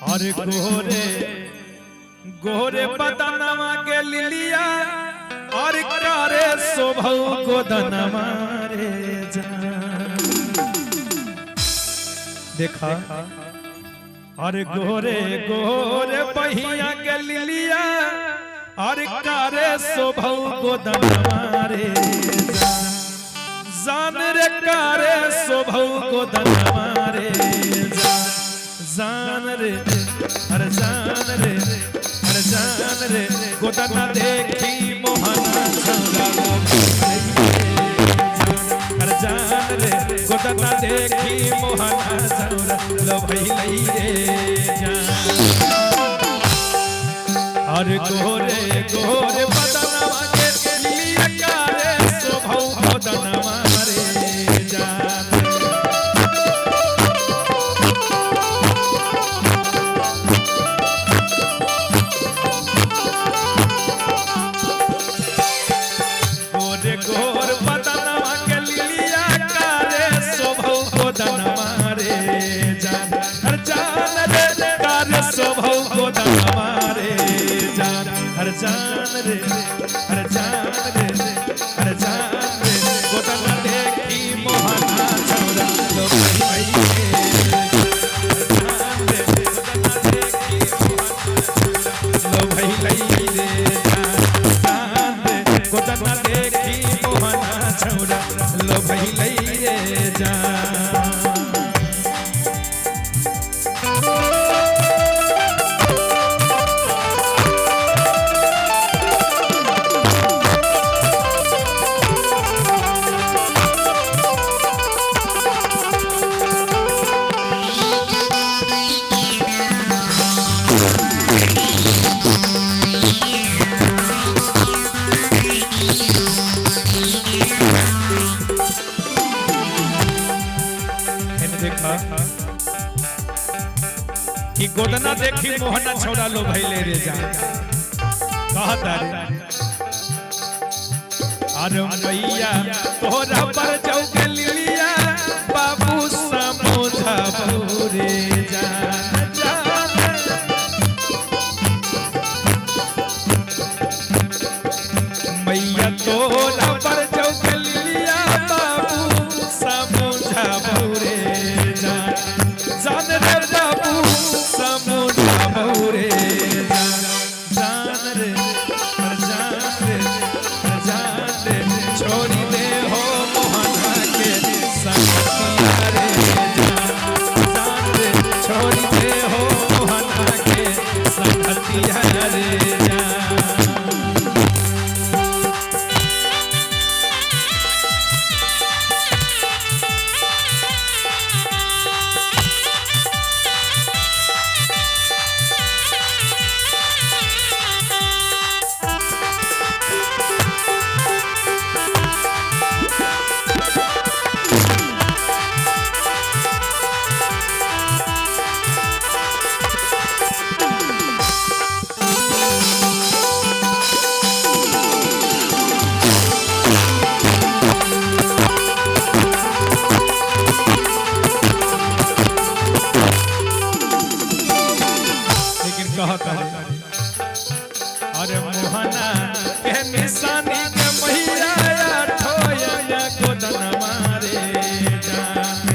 और गोरे गोरे बदनमा के लिलिया और कारे शोभौ गोदनमा रे जान। देखा और गोरे गोरे बहिया के लिलिया और कारे शोभौ गोदनमा रे जान। जान रे कारे शोभौ गोदनमा रे जान। जान रे अरे जान रे अरे जान रे गोदना देखी मोहना छौरा अरे जान रे गोदना देखी मोहना छौरा लो भइलै रे जान। अरे गोरे गोरे बदनमा के लिलिया कारे शोभौ गोदनमा रे जान। गोर बदनमा के लिलिया कारे शोभौ गोदनमा रे जान। हर जान रे कारे शोभौ गोदनमा रे जान। हर जान रे हर जान रे हर जान रे गोदना देखी मोहना छौरा लो भइलै रे जान। लो भइलै रे जान गोदना देखी मोहना छौरा लो भइलै रे जान। कि गोदना देखी मोहना छौरा लो भइले रे जान। कहता रे अरे मैया तोरा पर जाऊ के लिलिया बाबू समझाबू रे जान। मैया तोरा पर जाऊ के लिलिया बाबू समझाबू रे जान। जान रे बाबू समझाबू रे जान। जान रे जान रे जान रे छोड़ी दे हो मोहना के संगतिया रे जान। जान रे छोड़ी दे हो मोहना के संगतिया रे जान। अरे मोहना के निशानी के मैया ठोया गोदनमा रे जान।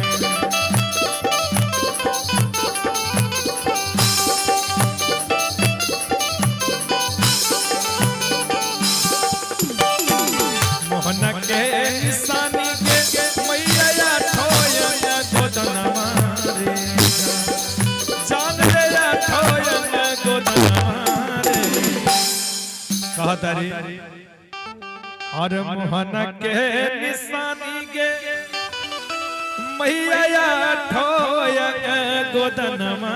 मोहना के निशानी के मैया ठोया गोदनमा रे जान। जान रे ठोया गोदनमा कहता रे और मोहना के निशानी के मैया ठोया गोदनमा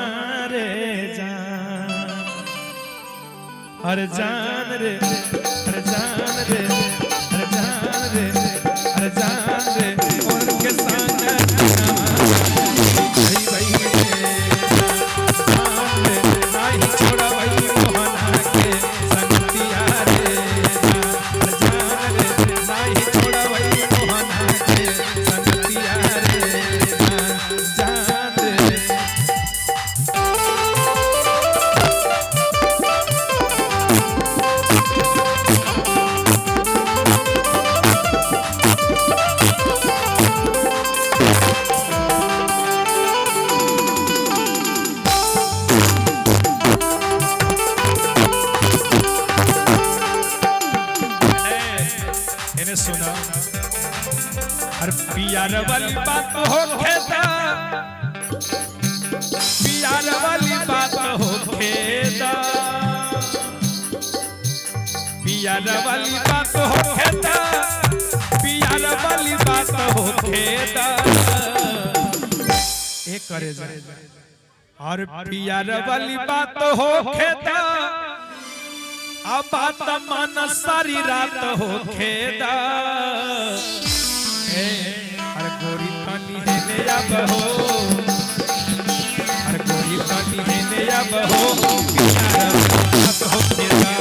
रे जान। हर जान रे हर जान रे हर जान रे हर जान रे उनके संग भाई भाई नहीं छोड़ा भाई मोहना के संगतिया रे जान। रे नहीं छोड़ा भाई मोहना के संगतिया रे जान। रे प्यार वाली बात हो खेदा प्यार वाली बात हो खेदा प्यार वाली बात हो खेदा प्यार वाली बात हो खेदा एक करे और प्यार वाली बात हो खेदा अब बात मन सारी रात हो खेदा अरे गोरी पानी है ले अब हो अरे गोरी पानी है ले अब हो प्यार वाली बात हो खेदा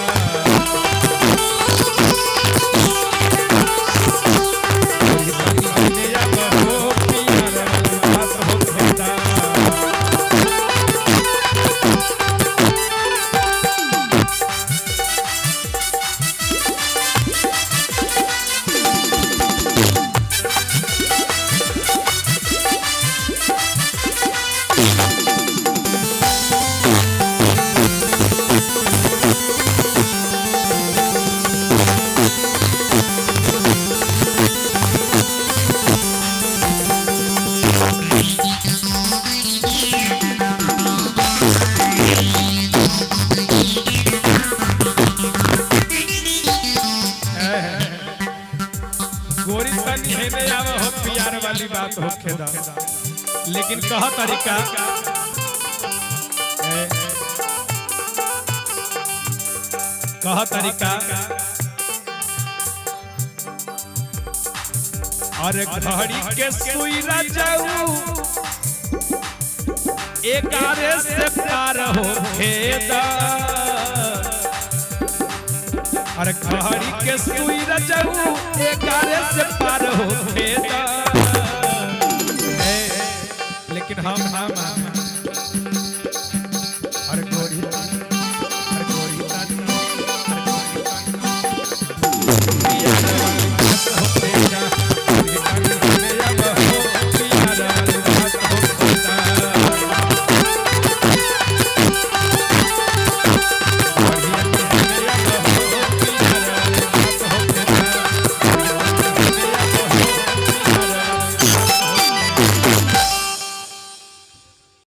गोरी पानी है ले अब हो प्यार वाली बात हो खेदा गोरी तनी है ले आव हो प्यार वाली बात हो खेदा लेकिन कह तरीका कह तरीका अरे घड़ी के सुई राजाऊ एकारे से पार हो खेदा अरे घड़ी के सुई राजाऊ एकारे से पार हो खेदा लेकिन हम अरे गोरी अरे गोरी